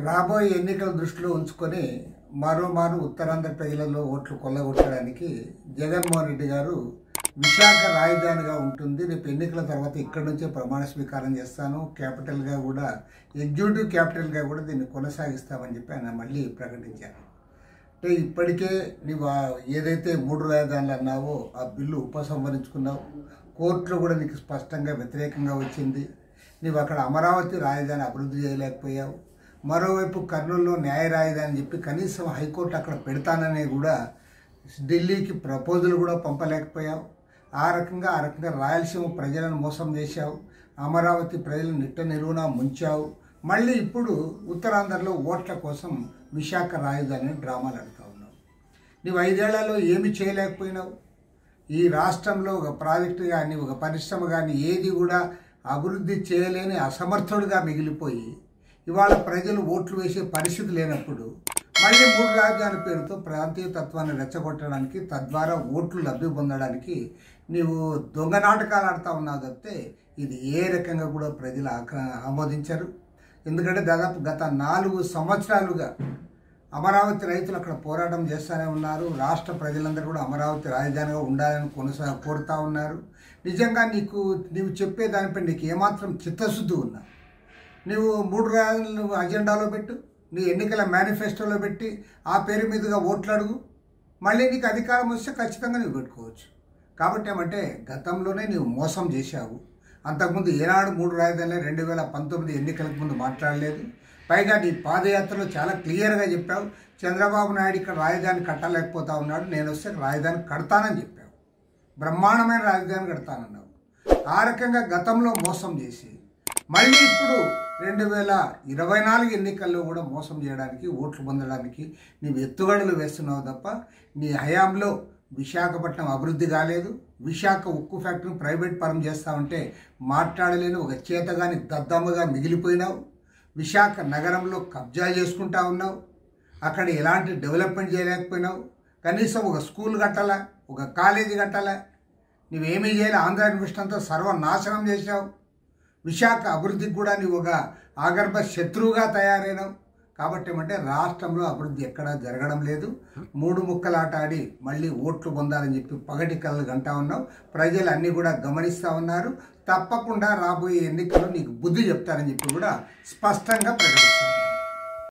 రాబోయే ఎన్నికల దృష్టిలో ఉంచుకొని మరోమారు ఉత్తరాంధ్ర ప్రజలలో ఓట్లు కొల్లగొట్టడానికి జగన్మోహన్ రెడ్డి గారు విశాఖ రాజధానిగా ఉంటుంది, రేపు ఎన్నికల తర్వాత ఇక్కడి నుంచే ప్రమాణ స్వీకారం చేస్తాను, క్యాపిటల్గా కూడా ఎగ్జిక్యూటివ్ క్యాపిటల్గా కూడా దీన్ని కొనసాగిస్తామని చెప్పి ఆయన మళ్ళీ ప్రకటించారు. అంటే ఇప్పటికే నీవు ఏదైతే 3 రాజధానులు అన్నావో ఆ బిల్లు ఉపసంహరించుకున్నావు, కోర్టులో కూడా నీకు స్పష్టంగా వ్యతిరేకంగా వచ్చింది. నీవు అక్కడ అమరావతి రాజధాని అభివృద్ధి చేయలేకపోయావు. మరోవైపు కర్నూలులో న్యాయ రాజధాని చెప్పి కనీసం హైకోర్టు అక్కడ పెడతాననే కూడా ఢిల్లీకి ప్రపోజల్ కూడా పంపలేకపోయావు. ఆ రకంగా రాయలసీమ ప్రజలను మోసం చేశావు, అమరావతి ప్రజలను నిట్ట నిలువునా ముంచావు. మళ్ళీ ఇప్పుడు ఉత్తరాంధ్రలో ఓట్ల కోసం విశాఖ రాజధాని డ్రామాలు ఆడుతూ ఉన్నావు. నీవు 5 ఏళ్లలో ఏమి చేయలేకపోయినావు. ఈ రాష్ట్రంలో ఒక ప్రాజెక్టు కానీ ఒక పరిశ్రమ కానీ ఏది కూడా అభివృద్ధి చేయలేని అసమర్థుడుగా మిగిలిపోయి ఇవాళ ప్రజలు ఓట్లు వేసే పరిస్థితి లేనప్పుడు మళ్ళీ 3 రాజధానుల పేరుతో ప్రాంతీయ తత్వాన్ని రెచ్చగొట్టడానికి, తద్వారా ఓట్లు లబ్ధి పొందడానికి నీవు దొంగ నాటకాలు ఆడుతూ ఉన్నావు తప్పితే ఇది ఏ రకంగా కూడా ప్రజలు ఆమోదించరు. ఎందుకంటే దాదాపు గత 4 సంవత్సరాలుగా అమరావతి రైతులు అక్కడ పోరాటం చేస్తూనే ఉన్నారు. రాష్ట్ర ప్రజలందరూ కూడా అమరావతి రాజధానిగా ఉండాలని కోరుతూ ఉన్నారు. నిజంగా నీవు చెప్పే దానిపై నీకు ఏమాత్రం చిత్తశుద్ధి ఉన్నా నీవు 3 రాజధానులు అజెండాలో పెట్టు, నీ ఎన్నికల మేనిఫెస్టోలో పెట్టి ఆ పేరు మీదుగా ఓట్లు అడుగు, మళ్ళీ నీకు అధికారం వస్తే ఖచ్చితంగా నువ్వు పెట్టుకోవచ్చు. కాబట్టి ఏమంటే గతంలోనే నీవు మోసం చేశావు. అంతకుముందు ఏనాడు 3 రాజధానులే 2019 ఎన్నికలకు ముందు మాట్లాడలేదు. పైగా నీ పాదయాత్రలో చాలా క్లియర్గా చెప్పావు, చంద్రబాబు నాయుడు ఇక్కడ రాజధాని కట్టలేకపోతా ఉన్నాడు, నేను వస్తే రాజధాని కడతానని చెప్పావు, బ్రహ్మాండమైన రాజధాని కడతానన్నావు. ఆ రకంగా గతంలో మోసం చేసి మళ్ళీ ఇప్పుడు 2024 ఎన్నికల్లో కూడా మోసం చేయడానికి, ఓట్లు పొందడానికి నీవు ఎత్తుగడలు వేస్తున్నావు తప్ప నీ హయాంలో విశాఖపట్నం అభివృద్ధి కాలేదు. విశాఖ ఉక్కు ఫ్యాక్టరీని ప్రైవేట్ పరం చేస్తామంటే మాట్లాడలేని ఒక చేతగాని దద్దమ్మగా మిగిలిపోయినావు. విశాఖ నగరంలో కబ్జా చేసుకుంటా ఉన్నావు, అక్కడ ఎలాంటి డెవలప్మెంట్ చేయలేకపోయినావు. కనీసం ఒక స్కూల్ కట్టాలా, ఒక కాలేజీ కట్టాలా, నువ్వేమీ చేయాలి. ఆంధ్ర యూనివర్సిటీ అంతా సర్వనాశనం చేశావు. విశాఖ అభివృద్ధికి కూడా నీవు ఒక ఆగర్భ శత్రువుగా తయారైనావు. కాబట్టి ఏమంటే రాష్ట్రంలో అభివృద్ధి ఎక్కడా జరగడం లేదు. 3 ముక్కలాట ఆడి మళ్ళీ ఓట్లు పొందాలని చెప్పి పగటి కళ్ళు గంటా ఉన్నావు. ప్రజలు అన్నీ కూడా గమనిస్తూ ఉన్నారు. తప్పకుండా రాబోయే ఎన్నికల్లో నీకు బుద్ధి చెప్తారని చెప్పి కూడా స్పష్టంగా ప్రకటిస్తారు.